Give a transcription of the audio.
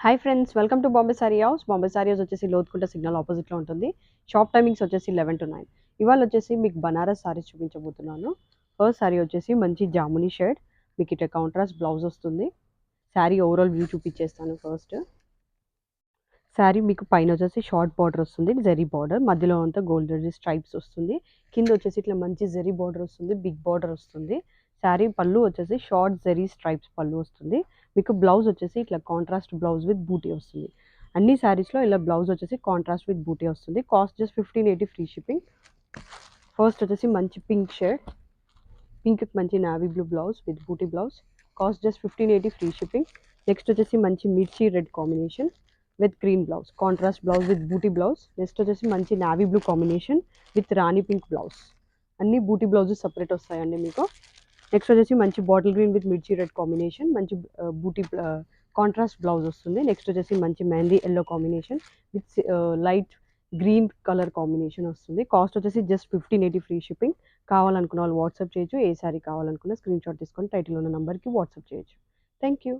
Hi friends, welcome to Bombay sorry house. Bombay sorry house వచ్చేసి Lothukunta signal ఆపోజిట్లో ఉంటుంది. షాప్ టైమింగ్స్ వచ్చేసి 11 to 9. ఇవాళ వచ్చేసి మీకు బనారస్ సారీస్ చూపించబోతున్నాను. ఫస్ట్ సారీ వచ్చేసి మంచి జామునీ షేడ్, మీకు ఇట్లా కాంట్రాస్ట్ బ్లౌజ్ వస్తుంది. శారీ ఓవరాల్ వ్యూ చూపించేస్తాను ఫస్ట్. శారీ మీకు పైన వచ్చేసి షార్ట్ బార్డర్ వస్తుంది, జెరీ బార్డర్, మధ్యలో అంతా గోల్డ్ జెరీ స్ట్రైప్స్ వస్తుంది. కింద వచ్చేసి ఇట్లా మంచి జెరీ బార్డర్ వస్తుంది, బిగ్ బార్డర్ వస్తుంది. శారీ పళ్ళు వచ్చేసి షార్ట్ జెరీ స్ట్రైప్స్ పళ్ళు వస్తుంది. మీకు బ్లౌజ్ వచ్చేసి ఇట్లా కాంట్రాస్ట్ బ్లౌజ్ విత్ బూటీ వస్తుంది. అన్ని శారీస్లో ఇలా బ్లౌజ్ వచ్చేసి కాంట్రాస్ట్ విత్ బూటీ వస్తుంది. Cost just 1580 free shipping. First వచ్చేసి మంచి పింక్ షేడ్, పింక్ మంచి నావీ బ్లూ బ్లౌజ్ విత్ బూటీ blouse, cost just 1580 free shipping. Next వచ్చేసి మంచి మిర్చి red combination with green blouse, contrast blouse with బూటీ బ్లౌజ్. నెక్స్ట్ వచ్చేసి మంచి నావీ బ్లూ కాంబినేషన్ విత్ రాణి పింక్ బ్లౌజ్. అన్ని బూటీ బ్లౌజెస్ సపరేట్ వస్తాయండి మీకు. నెక్స్ట్ వచ్చేసి మంచి బాటిల్ గ్రీన్ విత్ మిర్చి రెడ్ కాంబినేషన్, మంచి బూటీ కాంట్రాస్ట్ బ్లౌజ్ వస్తుంది. నెక్స్ట్ వచ్చేసి మంచి mehndi yellow combination with light green colour combination వస్తుంది. కాస్ట్ వచ్చేసి జస్ట్ 1580 ఫ్రీ షిప్పింగ్. కావాలనుకున్న వాళ్ళు వాట్సాప్ చేయొచ్చు. ఏ సారీ కావాలనుకున్న స్క్రీన్ షాట్ తీసుకొని టైటిల్ ఉన్న నెంబర్కి వాట్సాప్ చేయొచ్చు. Thank you.